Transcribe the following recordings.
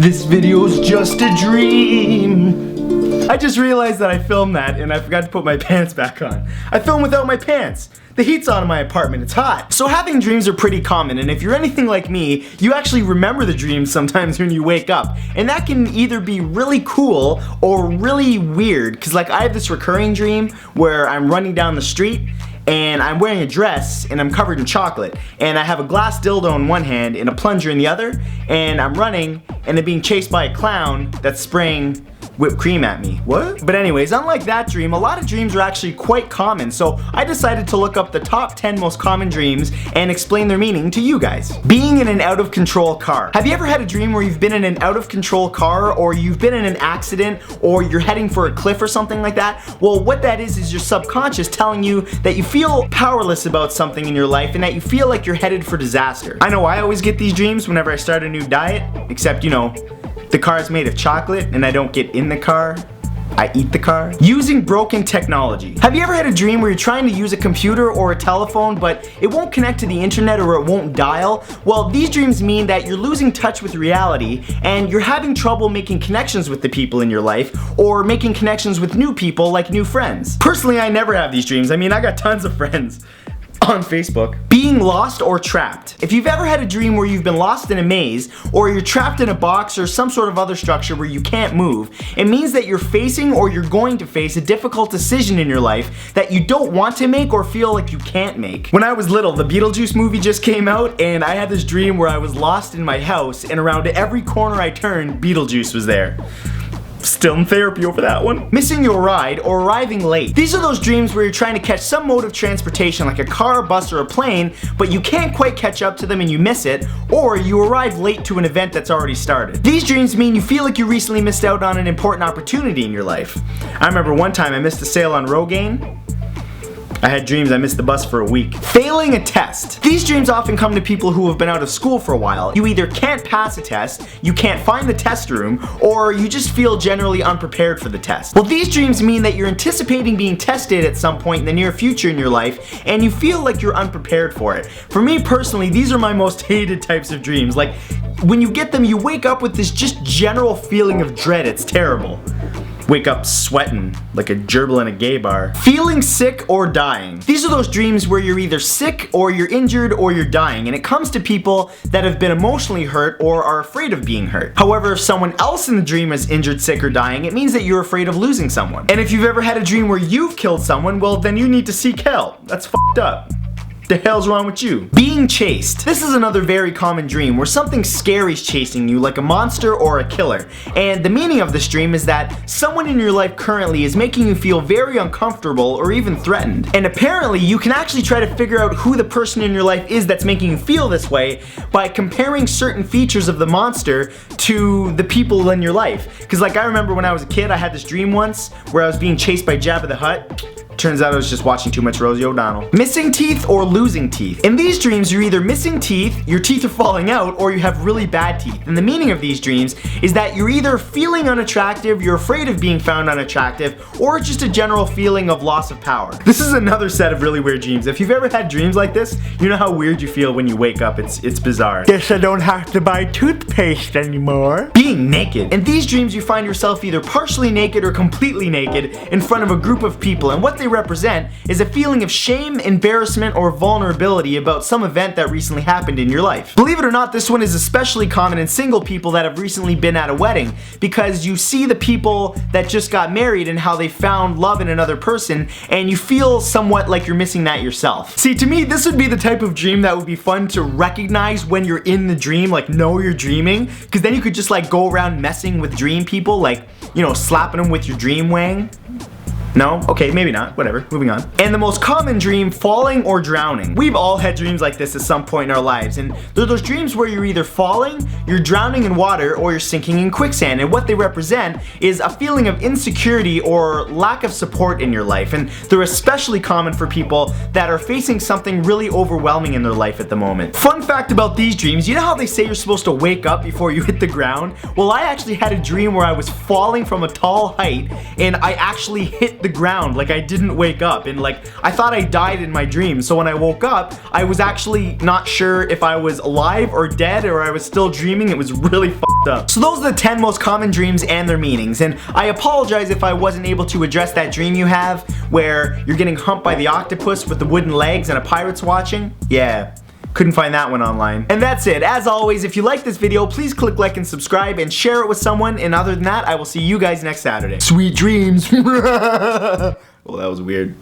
This video's just a dream. I just realized that I filmed that and I forgot to put my pants back on. I filmed without my pants. The heat's on in my apartment, it's hot. So having dreams are pretty common, and if you're anything like me, you actually remember the dreams sometimes when you wake up. And that can either be really cool or really weird, cause like I have this recurring dream where I'm running down the street and I'm wearing a dress and I'm covered in chocolate, and I have a glass dildo in one hand and a plunger in the other, and I'm running and I'm being chased by a clown that's spraying whipped cream at me. What? But anyways, unlike that dream, a lot of dreams are actually quite common, so I decided to look up the top 10 most common dreams and explain their meaning to you guys. Being in an out of control car. Have you ever had a dream where you've been in an out of control car, or you've been in an accident, or you're heading for a cliff or something like that? Well, what that is your subconscious telling you that you feel powerless about something in your life and that you feel like you're headed for disaster. I know I always get these dreams whenever I start a new diet, except, you know, the car is made of chocolate and I don't get in the car, I eat the car. Using broken technology. Have you ever had a dream where you're trying to use a computer or a telephone but it won't connect to the internet or it won't dial? Well, these dreams mean that you're losing touch with reality and you're having trouble making connections with the people in your life or making connections with new people like new friends. Personally, I never have these dreams. I mean, I got tons of friends on Facebook. Being lost or trapped. If you've ever had a dream where you've been lost in a maze, or you're trapped in a box or some sort of other structure where you can't move, it means that you're facing or you're going to face a difficult decision in your life that you don't want to make or feel like you can't make. When I was little, the Beetlejuice movie just came out and I had this dream where I was lost in my house and around every corner I turned, Beetlejuice was there. Still in therapy over that one. Missing your ride or arriving late. These are those dreams where you're trying to catch some mode of transportation like a car, bus, or a plane, but you can't quite catch up to them and you miss it, or you arrive late to an event that's already started. These dreams mean you feel like you recently missed out on an important opportunity in your life. I remember one time I missed a sale on Rogaine. I had dreams I missed the bus for a week. Failing a test. These dreams often come to people who have been out of school for a while. You either can't pass a test, you can't find the test room, or you just feel generally unprepared for the test. Well, these dreams mean that you're anticipating being tested at some point in the near future in your life, and you feel like you're unprepared for it. For me personally, these are my most hated types of dreams. Like, when you get them, you wake up with this just general feeling of dread. It's terrible. Wake up sweating like a gerbil in a gay bar. Feeling sick or dying. These are those dreams where you're either sick or you're injured or you're dying, and it comes to people that have been emotionally hurt or are afraid of being hurt. However, if someone else in the dream is injured, sick, or dying, it means that you're afraid of losing someone. And if you've ever had a dream where you've killed someone, well, then you need to seek help. That's fucked up. The hell's wrong with you? Being chased. This is another very common dream where something scary is chasing you, like a monster or a killer. And the meaning of this dream is that someone in your life currently is making you feel very uncomfortable or even threatened. And apparently you can actually try to figure out who the person in your life is that's making you feel this way by comparing certain features of the monster to the people in your life. Because like I remember when I was a kid, I had this dream once where I was being chased by Jabba the Hutt. Turns out I was just watching too much Rosie O'Donnell. Missing teeth or losing teeth. In these dreams, you're either missing teeth, your teeth are falling out, or you have really bad teeth. And the meaning of these dreams is that you're either feeling unattractive, you're afraid of being found unattractive, or just a general feeling of loss of power. This is another set of really weird dreams. If you've ever had dreams like this, you know how weird you feel when you wake up. It's bizarre. Guess I don't have to buy toothpaste anymore. Being naked. In these dreams, you find yourself either partially naked or completely naked in front of a group of people, and what they represent is a feeling of shame, embarrassment, or vulnerability about some event that recently happened in your life. Believe it or not, this one is especially common in single people that have recently been at a wedding, because you see the people that just got married and how they found love in another person, and you feel somewhat like you're missing that yourself. See, to me, this would be the type of dream that would be fun to recognize when you're in the dream, like know you're dreaming, because then you could just like go around messing with dream people, like, you know, slapping them with your dream wang. No? Okay, maybe not. Whatever. Moving on. And the most common dream, falling or drowning. We've all had dreams like this at some point in our lives, and they're those dreams where you're either falling, you're drowning in water, or you're sinking in quicksand. And what they represent is a feeling of insecurity or lack of support in your life. And they're especially common for people that are facing something really overwhelming in their life at the moment. Fun fact about these dreams, you know how they say you're supposed to wake up before you hit the ground? Well, I actually had a dream where I was falling from a tall height and I actually hit the ground like I didn't wake up, and like I thought I died in my dream. So when I woke up, I was actually not sure if I was alive or dead or I was still dreaming. It was really fucked up. So those are the 10 most common dreams and their meanings, and I apologize if I wasn't able to address that dream you have where you're getting humped by the octopus with the wooden legs and a pirate's watching. Yeah. Couldn't find that one online. And that's it. As always, if you like this video, please click like and subscribe and share it with someone. And other than that, I will see you guys next Saturday. Sweet dreams. Well, that was weird.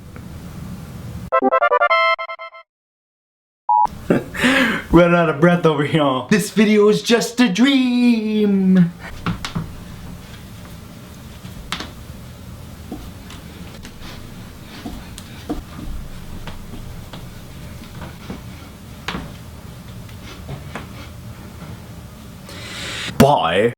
Running out of breath over here. This video is just a dream. Bye.